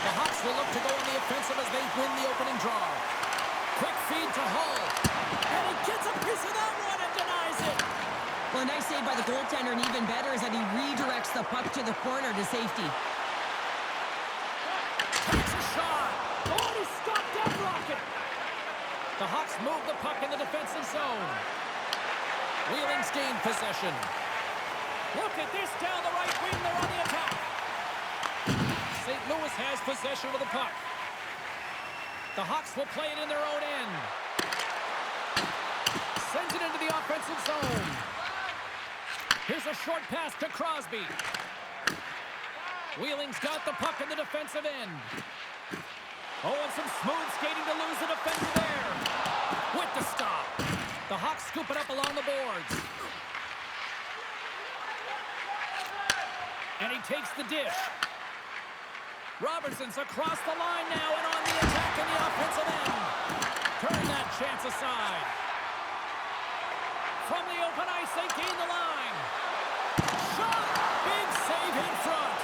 The Hawks will look to go on the offensive as they win the opening draw. Quick feed to Hull. And he gets a piece of that one and denies it. Well, a nice save by the goaltender, and even better is that he redirects the puck to the corner to safety. Takes a shot. Oh, he stopped that rocket. The Hawks move the puck in the defensive zone. Wheeling's gained possession. Look at this down the right wing. They're on the attack. St. Louis has possession of the puck. The Hawks will play it in their own end. Sends it into the offensive zone. Here's a short pass to Crosby. Wheeling's got the puck in the defensive end. Oh, and some smooth skating to lose the defender there. With the stop. The Hawks scoop it up along the boards. And he takes the dish. Robertson's across the line now and on the attack in the offensive end. Turn that chance aside. From the open ice, they gain the line. Shot! Big save in front.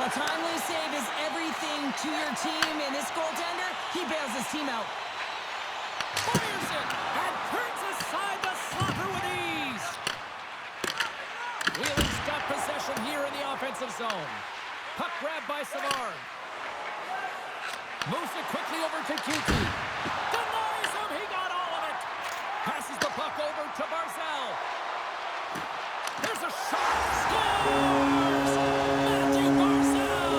A timely save is everything to your team, and this goaltender, he bails his team out. Fires it and turns aside the slapper with ease. Wheeling's got possession here in the offensive zone. Puck grab by Savard. Moves it quickly over to Kuki. Denies him. He got all of it. Passes the puck over to Barzal. There's a shot. Scores! Matthew Barzal!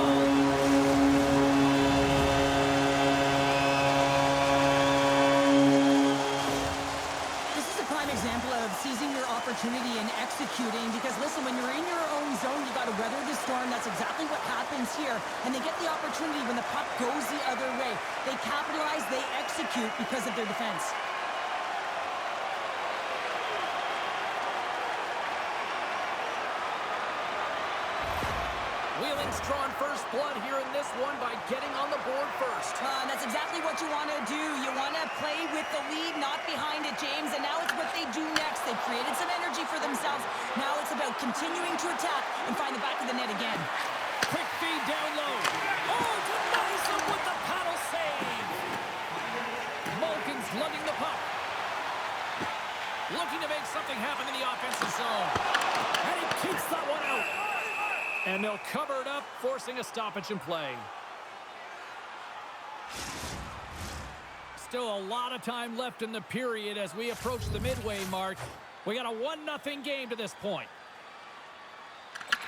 This is a prime example of seizing your opportunity and executing, because listen, when you're in your own zone, you got to weather the storm. That's exactly what happens here. And they get the opportunity when the puck goes the other way. They capitalize, they execute because of their defense. Wheeling's drawn first blood here in this one by getting on the board first. That's exactly what you want to do. You want to play with the lead, not behind it, James. And now it's what they do next. They've created some energy for themselves. Now it's about continuing to attack and find the back of the net again. Quick feed down low. Oh, denies him with the paddle save. Bokin's lugging the puck. Looking to make something happen in the offensive zone. And he keeps that one out. And they'll cover it up, forcing a stoppage in play. Still a lot of time left in the period as we approach the midway mark. We got a 1-0 game to this point.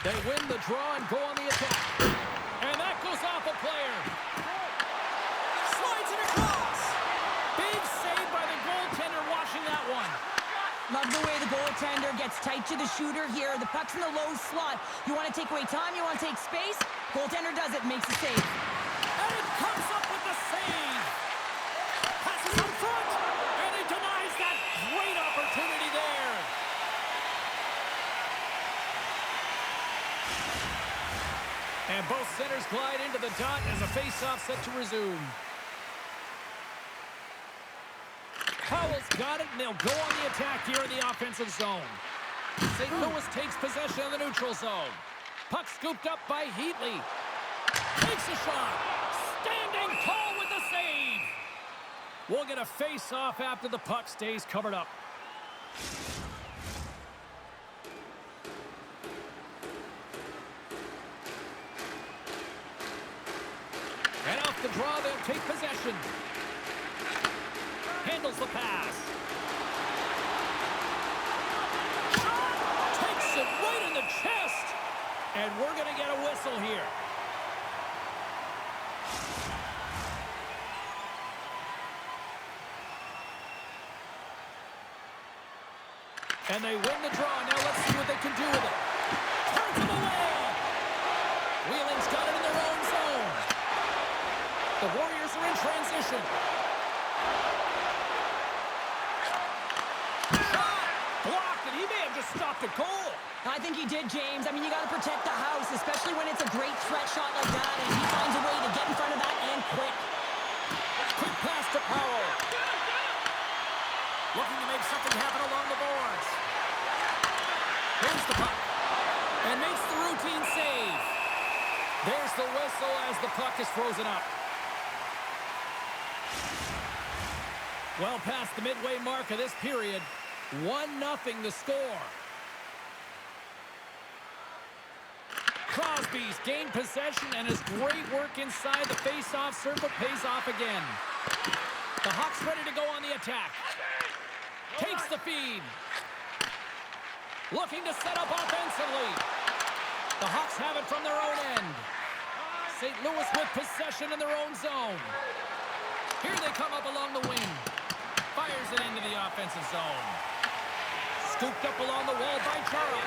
They win the draw and go on the attack. And that goes off a player. Slides it across. Big save by the goaltender washing that one. Love the way the goaltender gets tight to the shooter here. The puck's in the low slot. You want to take away time, you want to take space. Goaltender does it, makes the save. And it comes up with the save. Passes up front. And he denies that great opportunity there. And both centers glide into the dot as a face-off set to resume. Powell's got it, and they'll go on the attack here in the offensive zone. St. Louis takes possession of the neutral zone. Puck scooped up by Heatley. Takes a shot. Standing tall with the save. We'll get a face-off after the puck stays covered up. And off the draw, they'll take possession. Handles the pass. Shot! Takes it right in the chest. And we're going to get a whistle here. And they win the draw. Now let's see what they can do with it. Turns it away. Wheeling's got it in their own zone. The Warriors are in transition. Stopped a goal. I think he did, James. I mean, you got to protect the house, especially when it's a great threat shot like that, and he finds a way to get in front of that and quick. Quick pass to Powell. Looking to make something happen along the boards. Here's the puck. And makes the routine save. There's the whistle as the puck is frozen up. Well past the midway mark of this period. 1-0 the score. Crosby's gained possession, and his great work inside the face-off circle pays off again. The Hawks ready to go on the attack. Takes the feed. Looking to set up offensively. The Hawks have it from their own end. St. Louis with possession in their own zone. Here they come up along the wing. Fires it into the offensive zone. Scooped up along the wall by Chara.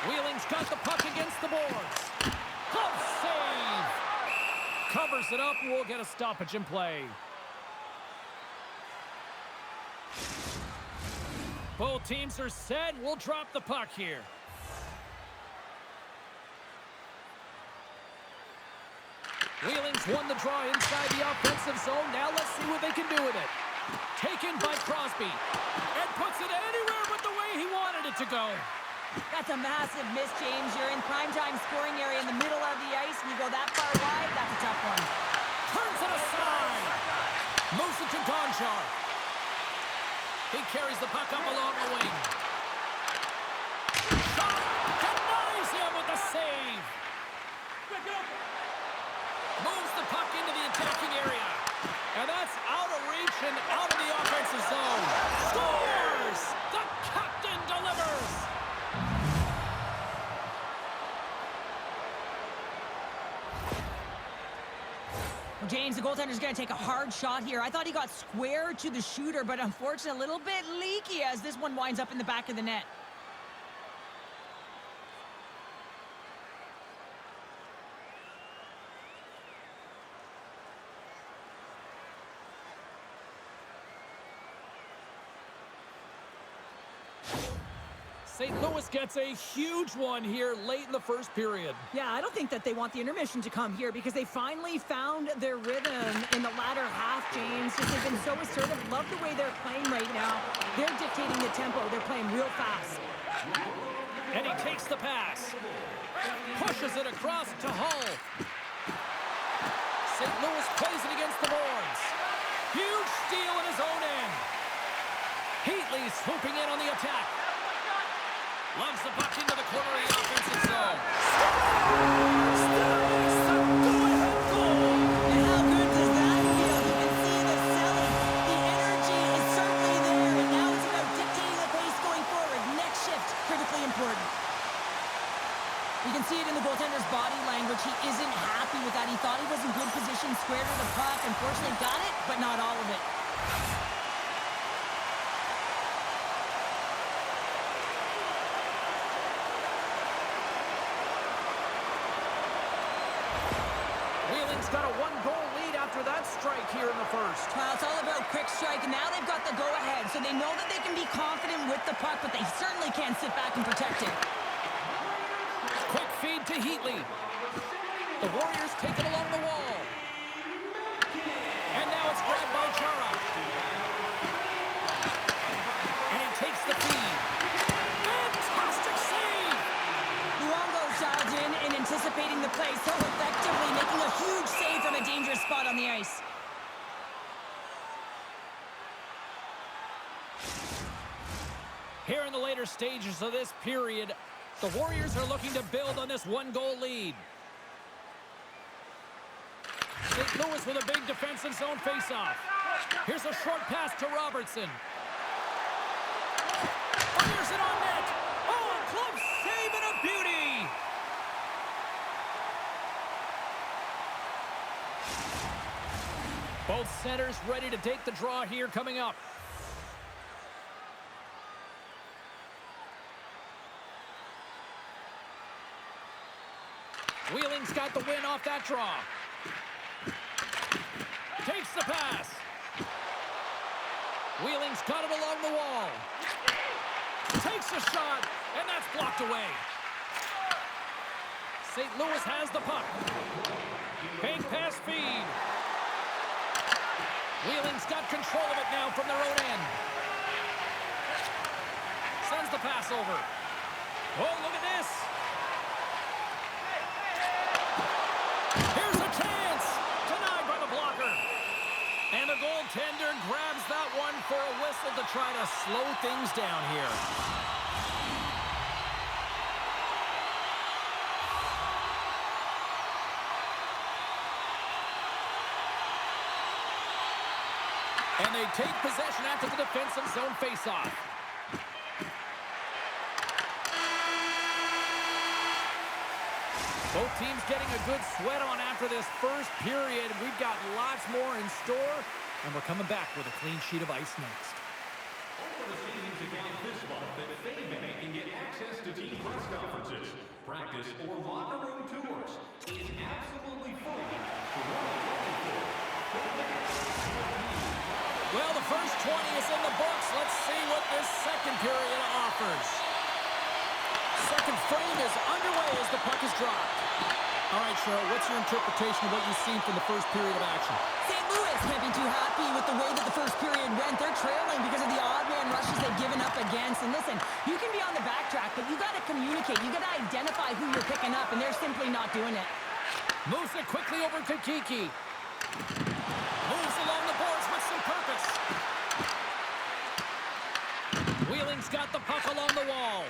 Wheeling's got the puck against the boards. Glove save. Covers it up, and we'll get a stoppage in play. Both teams are set. We'll drop the puck here. Wheeling's won the draw inside the offensive zone. Now let's see what they can do with it. Taken by Crosby. And puts it anywhere but the way he wanted it to go. That's a massive miss, James. You're in primetime scoring area in the middle of the ice, and you go that far wide. That's a tough one. Turns it aside. Moves it to Gonchar. He carries the puck up along the wing. Shot. Denies him with the save. Moves the puck into the attacking area. And that's out of reach and out of the offensive zone. Scores! The captain delivers! Well, James, the goaltender's going to take a hard shot here. I thought he got square to the shooter, but unfortunately a little bit leaky as this one winds up in the back of the net. St. Louis gets a huge one here late in the first period. Yeah, I don't think that they want the intermission to come here because they finally found their rhythm in the latter half, James. Just they've been so assertive. Love the way they're playing right now. They're dictating the tempo. They're playing real fast. And he takes the pass. Pushes it across to Hull. St. Louis plays it against the boards. Huge steal in his own end. Heatley swooping in on the attack. Loves the puck into the corner of the offensive zone. Scores! There is the go-ahead goal! And how good does that feel? You can see the selling. The energy is certainly there, and now it's about dictating the pace going forward. Next shift, critically important. You can see it in the goaltender's body language. He isn't happy with that. He thought he was in good position, square to the puck. Unfortunately, got it, but not all of it. Got a one-goal lead after that strike here in the first. Well, it's all about quick strike, and now they've got the go-ahead, so they know that they can be confident with the puck, but they certainly can't sit back and protect it. Quick feed to Heatley. The Warriors take it along the wall. And now it's grabbed by Chara. And he takes the feed. Fantastic save! Luongo's dialed in and anticipating the play so effectively, making a huge save from a dangerous spot on the ice. Here in the later stages of this period, the Warriors are looking to build on this one-goal lead. St. Louis with a big defensive zone face-off. Here's a short pass to Robertson. Fires it on net. Oh, a club save and a beauty. Both centers ready to take the draw here coming up. Wheeling's got the win off that draw. Takes the pass. Wheeling's got it along the wall. Takes a shot, and that's blocked away. St. Louis has the puck. Fake pass feed. Wheeling's got control of it now from their own end. Sends the pass over. Oh, look at this. Here's a chance. Denied by the blocker. And the goaltender grabs that one for a whistle to try to slow things down here. And they take possession after the defensive zone faceoff. Both teams getting a good sweat on after this first period. We've got lots more in store, and we're coming back with a clean sheet of ice next. Over the seasons again this month that Fayman can get access to team press conferences, practice, or locker room tours. It's absolutely free for Well, the first 20 is in the books. Let's see what this second period offers. Second frame is underway as the puck is dropped. All right, Cheryl, what's your interpretation of what you've seen from the first period of action? St. Louis can't be too happy with the way that the first period went. They're trailing because of the odd man rushes they've given up against. And listen, you can be on the backtrack, but you got to communicate. You got to identify who you're picking up, and they're simply not doing it. Moves it quickly over to Kiki. Moves along the boards with some purpose. Wheeling's got the puck along the wall.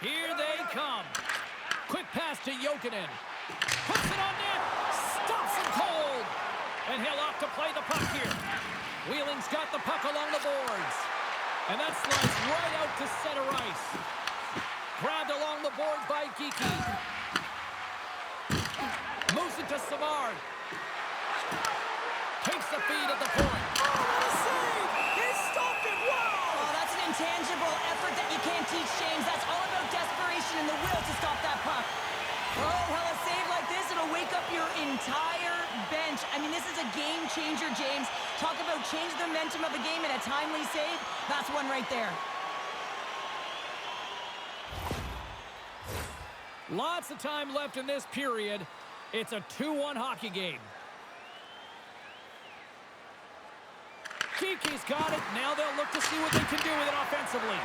Here they come. Quick pass to Jokinen. Puts it on net. Stops him cold. And he'll off to play the puck here. Wheeling's got the puck along the boards. And that slides right out to center ice. Grabbed along the boards by Geeky. Moves it to Savard. Takes the feed at the point. Oh, what a save! He stopped it! Wow! Oh, that's an intangible effort that you can't teach, James. That's all about desperation and the will to stop that puck. Oh, well, a save like this, it'll wake up your entire bench. I mean, this is a game changer, James. Talk about change the momentum of a game in a timely save. That's one right there. Lots of time left in this period. It's a 2-1 hockey game. Kiki's got it. Now they'll look to see what they can do with it offensively.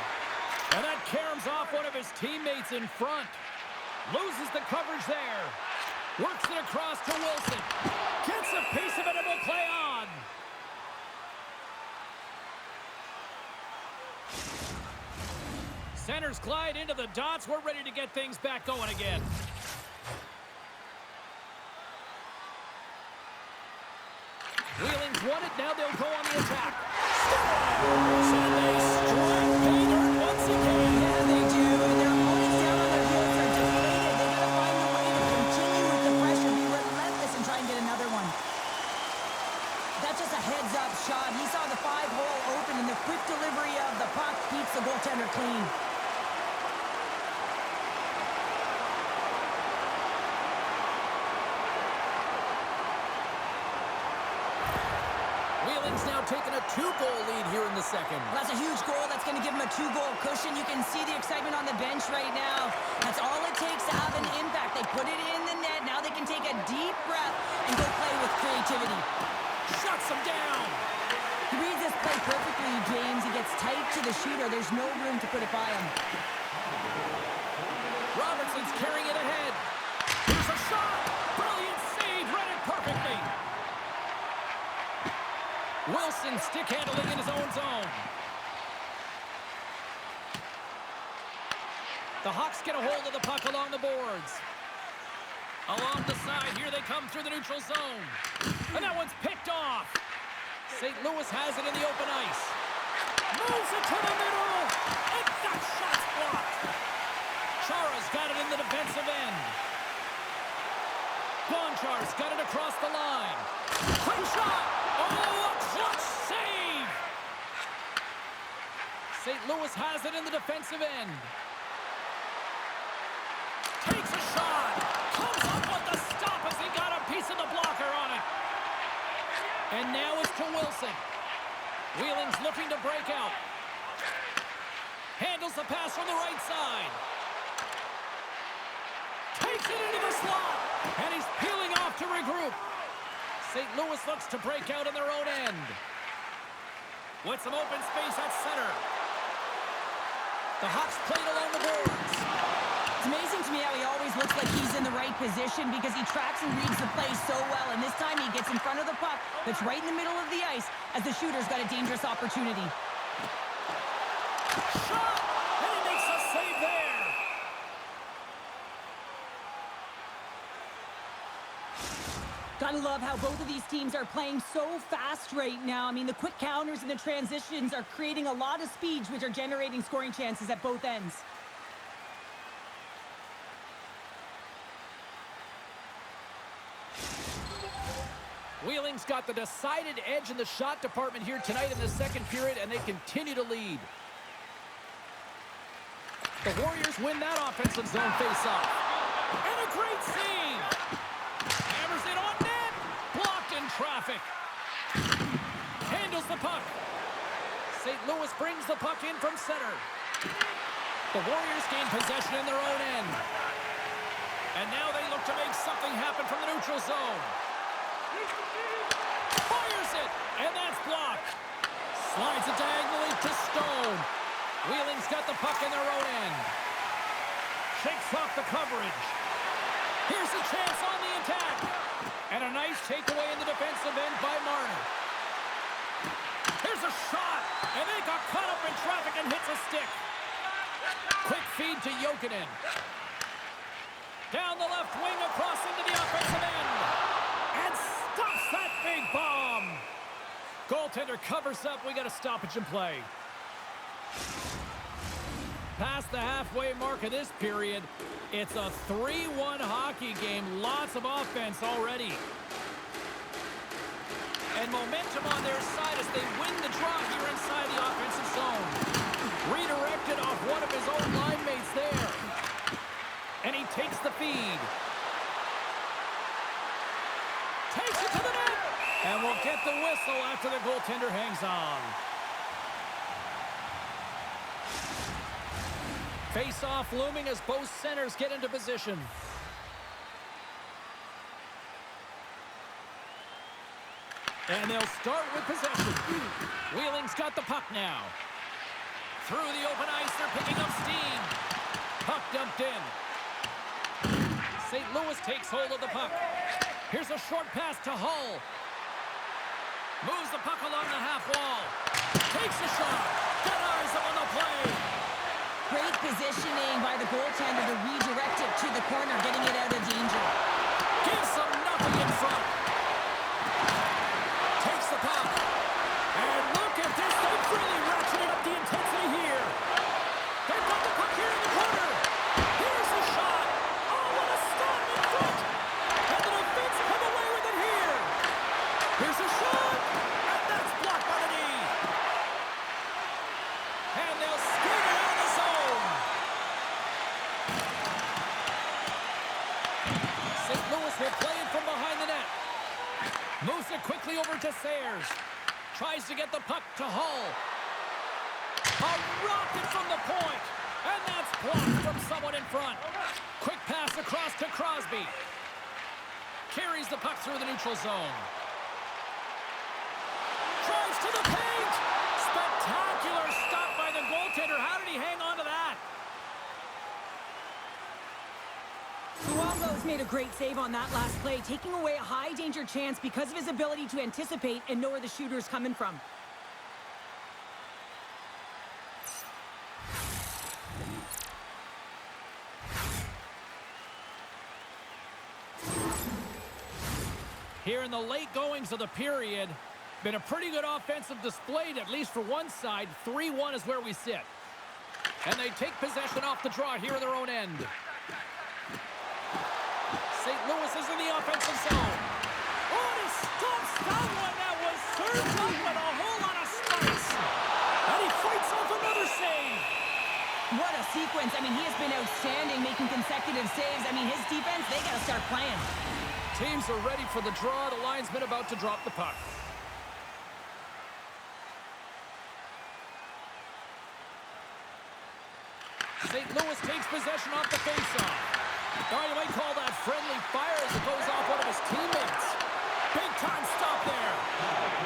And that caroms off one of his teammates in front. Loses the coverage there. Works it across to Wilson. Gets a piece of it and will play on. Centers glide into the dots. We're ready to get things back going again. Wheeling's won it. Now they'll go on the attack. And they strike pay dirt once again. Yeah, they do. And their opponents down on their heels are deflated. They got to find a way to continue with the pressure, be relentless, and try and get another one. That's just a heads-up shot. He saw the 5-hole open, and the quick delivery of the puck keeps the goaltender clean. Wheeling's now taking a 2-goal lead here in the second. Well, that's a huge goal. That's going to give him a 2-goal cushion. You can see the excitement on the bench right now. That's all it takes to have an impact. They put it in the net. Now they can take a deep breath and go play with creativity. Shuts him down. He reads this play perfectly, James. He gets tight to the shooter. There's no room to put it by him. Robertson's carrying it ahead. Here's a shot. Brilliant save. Read it perfectly. Wilson stick handling in his own zone. The Hawks get a hold of the puck along the boards. Along the side, here they come through the neutral zone. And that one's picked off. St. Louis has it in the open ice. Moves it to the middle. And that shot's blocked. Chara's got it in the defensive end. Gonchar's got it across the line. Quick shot. Oh, a clutch save. St. Louis has it in the defensive end. Takes a shot. Comes up with the stop as he got a piece of the blocker on it. And now it's to Wilson. Wheeling's looking to break out. Handles the pass from the right side. Takes it into the slot. And he's peeling off to regroup. St. Louis looks to break out in their own end. With some open space at center. The Hawks played along the boards. It's amazing to me how he always looks like he's in the right position because he tracks and reads the play so well. And this time he gets in front of the puck that's right in the middle of the ice as the shooter's got a dangerous opportunity. Shot! And he makes a save there. Gotta love how both of these teams are playing so fast right now. I mean, the quick counters and the transitions are creating a lot of speeds, which are generating scoring chances at both ends. Wheeling's got the decided edge in the shot department here tonight in the second period, and they continue to lead. The Warriors win that offensive zone face-off. And a great save! Hammers it on net! Blocked in traffic. Handles the puck. St. Louis brings the puck in from center. The Warriors gain possession in their own end. And now they look to make something happen from the neutral zone. Fires it, and that's blocked. Slides it diagonally to Stone. Wheeling's got the puck in their own end. Shakes off the coverage. Here's a chance on the attack. And a nice takeaway in the defensive end by Marner. Here's a shot, and they got caught up in traffic and hits a stick. Quick feed to Jokinen. Down the left wing across into the offensive end. And stops that big bomb. Goaltender covers up. We got a stoppage in play. Past the halfway mark of this period, it's a 3-1 hockey game. Lots of offense already. And momentum on their side as they win the draw here inside the offensive zone. Redirected off one of his own line mates there. And he takes the feed. Takes it to the net. And we'll get the whistle after the goaltender hangs on. Face-off looming as both centers get into position. And they'll start with possession. Wheeling's got the puck now. Through the open ice, they're picking up steam. Puck dumped in. St. Louis takes hold of the puck. Here's a short pass to Hull. Moves the puck along the half wall. Takes a shot. Denies him on the play. Great positioning by the goaltender to redirect it to the corner, getting it out of danger. Gives them nothing in front. Takes the puck. And look at this. They've really ratcheted up the intensity here. They've got the puck here in the corner. Here's the shot. Oh, what a stop in front. And the defense come away with it here. Here's a shot. And that's blocked by the knee. And they'll skate it out of the zone. St. Louis will play it from behind the net. Moves it quickly over to Sayers. Tries to get the puck to Hull. A rocket from the point. And that's blocked from someone in front. Quick pass across to Crosby. Carries the puck through the neutral zone. Drives to the paint. Spectacular stop by the goaltender. How did he hang on to that? Luongo's made a great save on that last play, taking away a high-danger chance because of his ability to anticipate and know where the shooter's coming from. Here in the late goings of the period, been a pretty good offensive display, at least for one side. 3-1 is where we sit. And they take possession off the draw here in their own end. St. Louis is in the offensive zone. Oh, and he stops that one. That was served up with a whole lot of spice. And he fights off another save. What a sequence. I mean, he has been outstanding, making consecutive saves. I mean, his defense, they got to start playing. Teams are ready for the draw. The linesman about to drop the puck. St. Louis takes possession off the faceoff. Oh, you might call that friendly fire as it goes off one of his teammates. Big time stop there.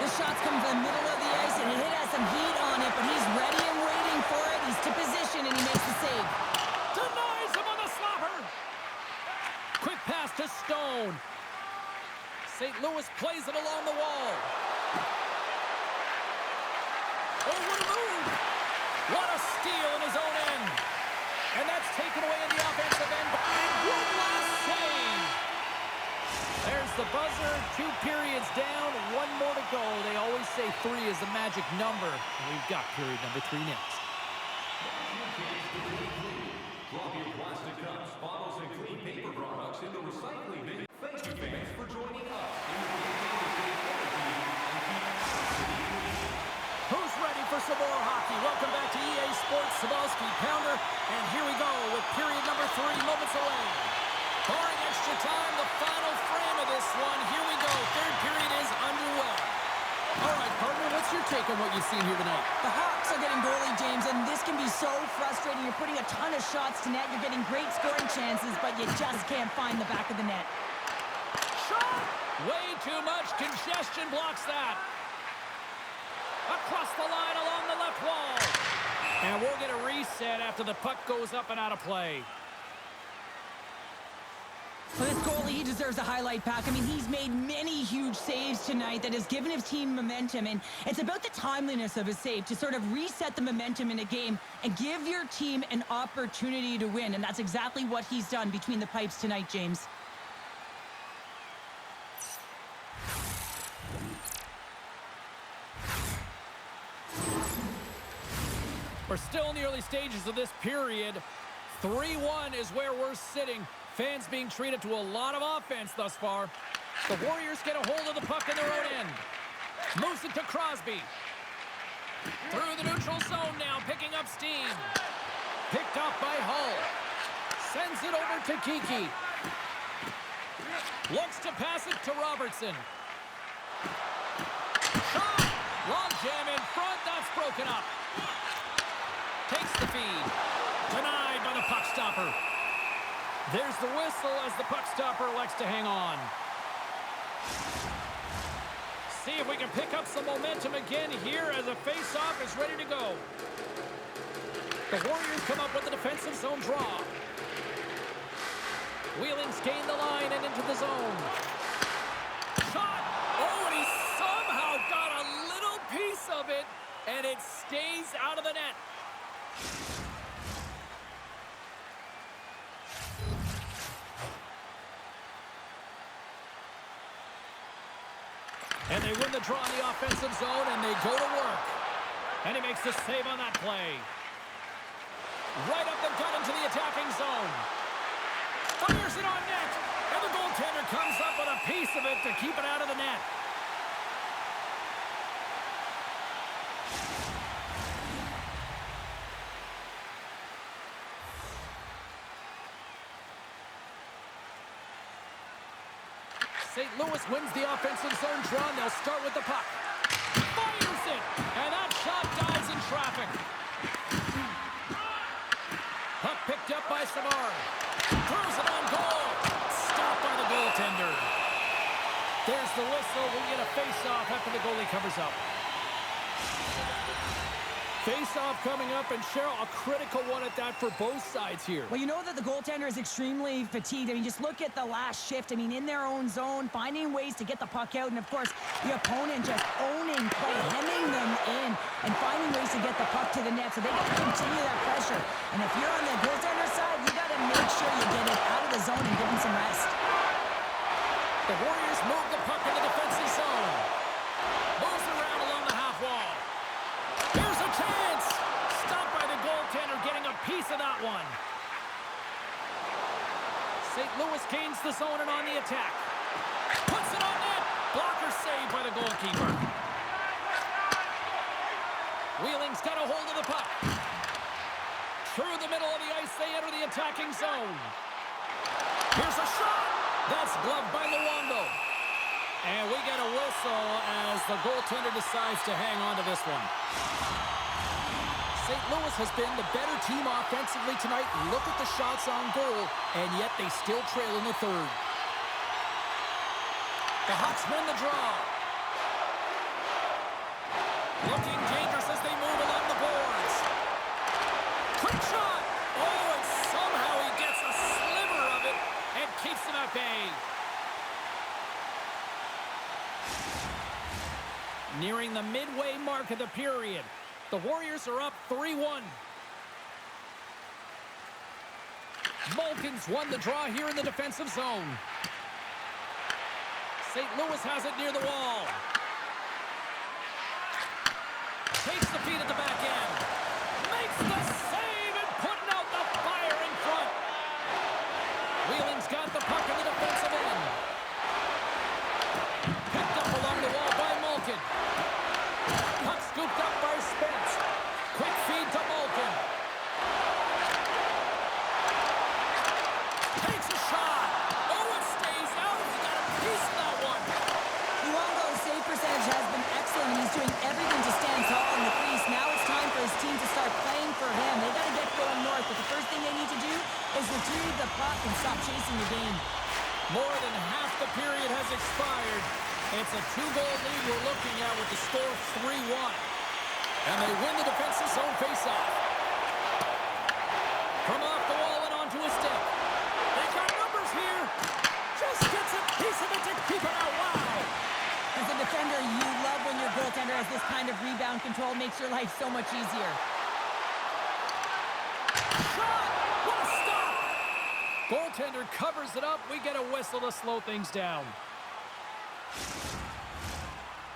The shot's coming from the middle of the ice, and it has some heat on it, but he's ready and waiting for it. He's to position, and he makes the save. Denies him on the slapper. Quick pass to Stone. St. Louis plays it along the wall. Oh, what a move. What a steal in his own end. And that's taken away in the offensive end by one last save. There's the buzzer. 2 periods down, 1 more to go. They always say 3 is the magic number. And we've got period number 3 next. Drop your plastic cups, bottles, and clean paper products in the recycling bin. Thank you, fans, for joining us in the Who's ready for some more hockey? Welcome back to EA Sports Sabalski Pounder. And here we go with period number 3 moments away. Barring extra time, the final frame of this one. Here we go. 3rd period is underway. All right, partner, what's your take on what you've seen here tonight? The Hawks are getting goalie, James, and this can be so frustrating. You're putting a ton of shots to net. You're getting great scoring chances, but you just can't find the back of the net. Shot! Way too much congestion blocks that. Across the line along the left wall. And we'll get a reset after the puck goes up and out of play. For this goalie, he deserves a highlight pack. I mean, he's made many huge saves tonight that has given his team momentum, and it's about the timeliness of his save to sort of reset the momentum in a game and give your team an opportunity to win, and that's exactly what he's done between the pipes tonight, James. We're still in the early stages of this period. 3-1 is where we're sitting. Fans being treated to a lot of offense thus far. The Warriors get a hold of the puck in their own end. Moves it to Crosby. Through the neutral zone now, picking up steam. Picked up by Hull. Sends it over to Kiki. Looks to pass it to Robertson. Shot! Long jam in front, that's broken up. Takes the feed. Denied by the puck stopper. There's the whistle as the puck stopper elects to hang on. See if we can pick up some momentum again here as a face-off is ready to go. The Warriors come up with the defensive zone draw. Wheeling's gain the line and into the zone. Shot! Oh, and he somehow got a little piece of it, and it stays out of the net. And they win the draw in the offensive zone, and they go to work. And he makes the save on that play. Right up the gut into the attacking zone. Fires it on net. And the goaltender comes up with a piece of it to keep it out of the net. St. Louis wins the offensive zone draw, and they'll start with the puck. Fires it, and that shot dies in traffic. Puck picked up by Savard. Throws it on goal. Stopped by the goaltender. There's the whistle. We get a face-off after the goalie covers up. Face-off coming up, and Cheryl, a critical one at that for both sides here. Well, you know that the goaltender is extremely fatigued. I mean, just look at the last shift. I mean, in their own zone, finding ways to get the puck out, and of course, the opponent just owning play, hemming them in, and finding ways to get the puck to the net. So they got to continue that pressure. And if you're on the goaltender side, you got to make sure you get it out of the zone and give them some rest. The Warriors move the puck in the defensive zone. Moves around along the half wall. Here's a chance! Stopped by the goaltender, getting a piece of that one. St. Louis gains the zone and on the attack. Puts it on net. Blocker saved by the goalkeeper. Wheeling's got a hold of the puck. Through the middle of the ice, they enter the attacking zone. Here's a shot. That's gloved by Luongo. And we get a whistle as the goaltender decides to hang on to this one. St. Louis has been the better team offensively tonight. Look at the shots on goal, and yet they still trail in the third. The Hawks win the draw. Looking dangerous as they move along the boards. Quick shot! Oh, and somehow he gets a sliver of it and keeps them at bay. Nearing the midway mark of the period. The Warriors are up 3-1. Bokin's won the draw here in the defensive zone. St. Louis has it near the wall. Takes the feed at the back end. Makes the save and putting out the fire in front. Wheeling's got the puck in the defensive end. Picked up along the wall by Malkin. Puck scooped up by Spence. Quick feed to Malkin. Takes a shot. Oh, it stays out. He got a piece of that one. Luongo's save percentage has been excellent. He's doing everything to stand tall in the crease. Now it's time for his team to start playing for him. They got to get going north, but the first thing they need to do is retrieve the puck and stop chasing the game. More than half the period has expired. It's a 2-goal lead we're looking at with the score 3-1. And they win the defensive zone faceoff. From off the wall and onto a stick. They got numbers here. Just gets a piece of it to keep it out. Wow. As a defender, you love when your goaltender has this kind of rebound control. Makes your life so much easier. Shot! What a stop! Goaltender covers it up. We get a whistle to slow things down.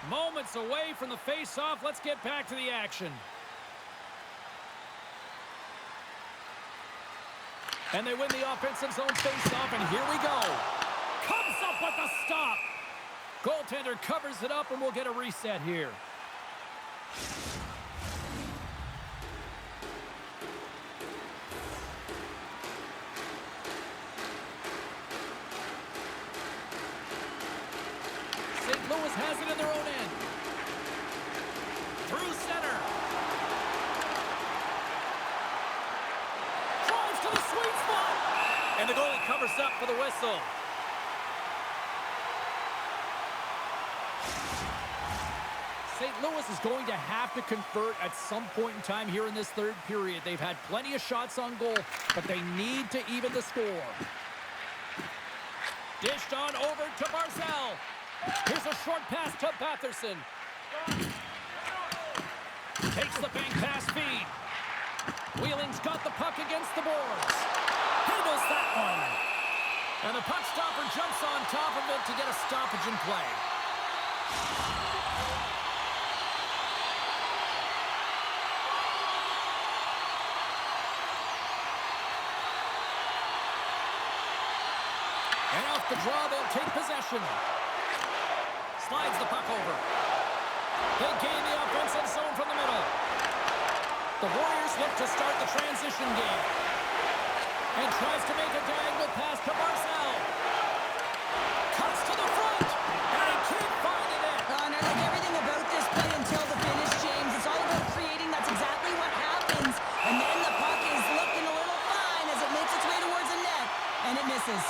Moments away from the face-off. Let's get back to the action. And they win the offensive zone face-off, and here we go. Comes up with the stop. Goaltender covers it up, and we'll get a reset here. St. Louis has it in their own end. Through center. Drives to the sweet spot. And the goalie covers up for the whistle. St. Louis is going to have to convert at some point in time here in this third period. They've had plenty of shots on goal, but they need to even the score. Dished on over to Barzal. Here's a short pass to Batherson. Takes the bank pass feed. Wheeling's got the puck against the boards. Handles that one. And the puck stopper jumps on top of it to get a stoppage in play. And off the draw, they'll take possession. Slides the puck over. They gain the offensive zone from the middle. The Warriors look to start the transition game. And tries to make a diagonal pass to Barzal. Cuts to the front. And he can't find it in. And I like everything about this play until the finish, James. It's all about creating. That's exactly what happens. And then the puck is looking a little fine as it makes its way towards the net. And it misses.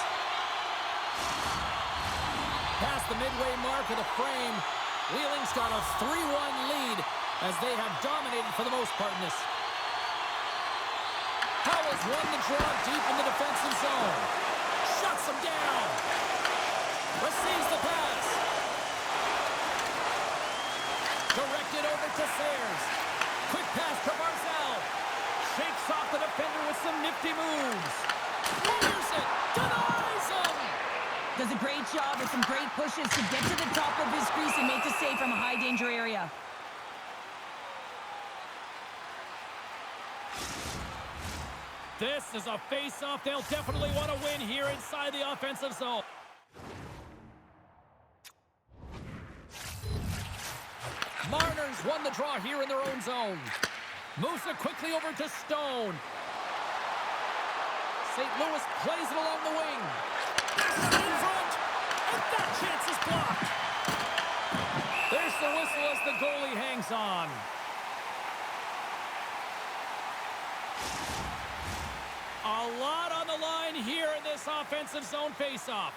Past the midway mark of the frame, Wheeling's got a 3-1 lead as they have dominated for the most part in this. Howell's won the draw deep in the defensive zone. Shuts him down. Receives the pass. Directed over to Sayers. Quick pass to Barzal. Shakes off the defender with some nifty moves. Fires it. Denies him. Does a great job with some great pushes to get to the top of his crease and make the save from a high-danger area. This is a face-off they'll definitely want to win here inside the offensive zone. Mariners won the draw here in their own zone. Moves it quickly over to Stone. St. Louis plays it along the wing. In front, and that chance is blocked. There's the whistle as the goalie hangs on. A lot on the line here in this offensive zone faceoff.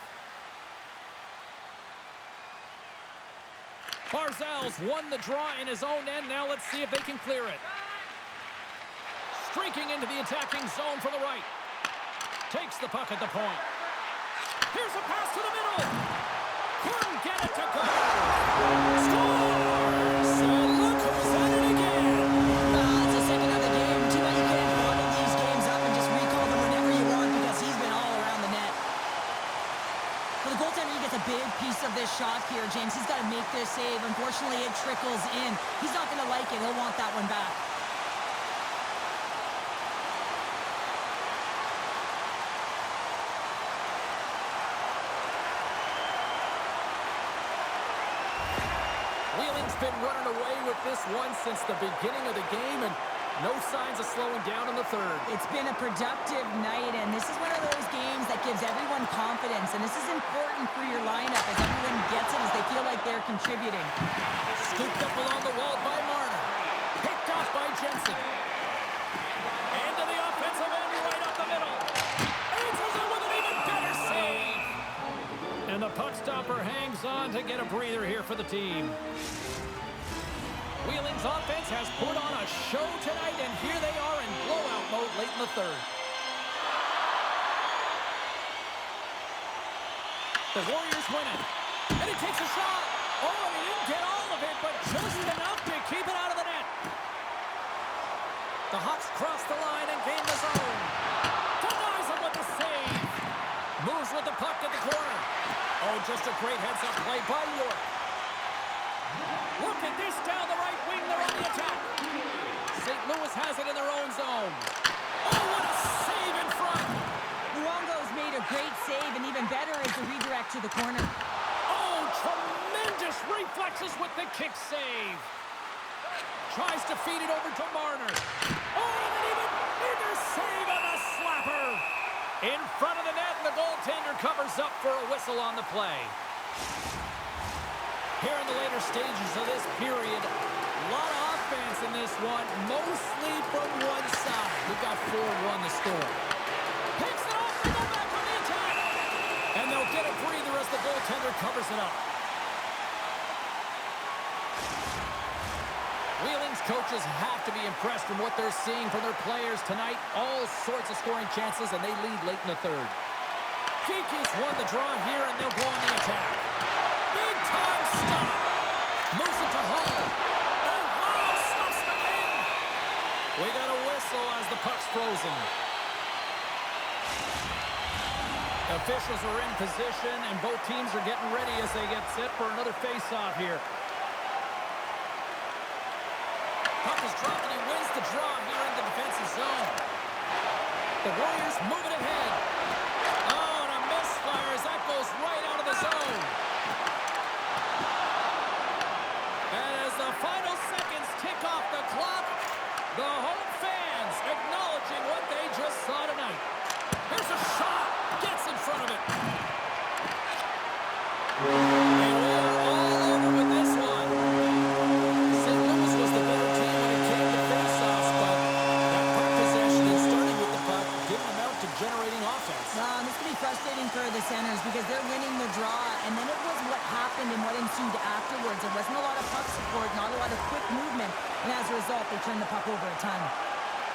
Barzal's won the draw in his own end. Now let's see if they can clear it. Streaking into the attacking zone for the right. Takes the puck at the point. Here's a pass to the middle. Couldn't get it to go. Scores! And look who's at it again. It's the second of the game. Too bad you can't bottle these games up and just recall them whenever you want because he's been all around the net. For the goaltender, he gets a big piece of this shot here, James. He's got to make this save. Unfortunately, it trickles in. He's not going to like it. He'll want that one back. Wheeling's been running away with this one since the beginning of the game, and no signs of slowing down in the third. It's been a productive night, and this is one of those games that gives everyone confidence, and this is important for your lineup as everyone gets it as they feel like they're contributing. Scooped up along the wall by Marner. Picked off by Jensen. Into the offensive end, right up the middle. Answers it with an even better save. And the puck stopper hangs on to get a breather here for the team. Wheeling's offense has put on a show tonight, and here they are in blowout mode late in the third. The Warriors win it. And he takes a shot. Oh, he didn't get all of it, but just enough to keep it out of the net. The Hawks cross the line and gain the zone. Denies him with the save. Moves with the puck to the corner. Oh, just a great heads-up play by York. Look at this down the right wing. They're on the attack. St. Louis has it in their own zone. Oh, what a save in front. Luongo's made a great save, and even better is the redirect to the corner. Oh, tremendous reflexes with the kick save. Tries to feed it over to Marner. Oh, and an even bigger save on the slapper. In front of the net, and the goaltender covers up for a whistle on the play. Here in the later stages of this period, a lot of offense in this one, mostly from one side. We've got 4-1 the score. Picks it off, they go back on the attack. And they'll get a breather as the goaltender covers it up. Wheeling's coaches have to be impressed from what they're seeing from their players tonight. All sorts of scoring chances, and they lead late in the third. Kiki's won the draw here, and they'll go on the attack. Big time stop. Moves it to Hall. Oh, wow, stops the game. We got a whistle as the puck's frozen. Officials are in position, and both teams are getting ready as they get set for another face-off here. Puck is dropped, and he wins the draw here in the defensive zone. The Warriors move it ahead. Oh, and a misfire as that goes right out of the zone. And as the final seconds tick off the clock, the home fans acknowledging what they just saw tonight. Here's a shot. Gets in front of it. And we are all over with this one. St. Louis was the better team when it came to face-offs, but that puck possession and starting with the puck didn't amount to generating offense. This can be frustrating for the centers because they're winning the draw, and then it was what happened and what ensued afterwards. There wasn't a lot of puck support, not a lot of quick movement, and as a result, they turned the puck over a ton.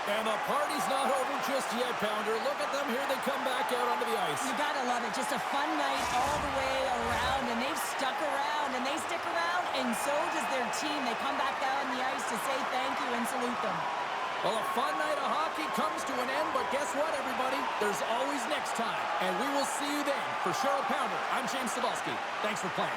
And the party's not over just yet, Pounder. Look at them here. They come back out onto the ice. You gotta love it. Just a fun night all the way around, and they've stuck around, and they stick around, and so does their team. They come back down on the ice to say thank you and salute them. Well, a fun night of hockey comes to an end, but guess what, everybody? There's always next time, and we will see you then. For Cheryl Pounder, I'm James Cebulski. Thanks for playing.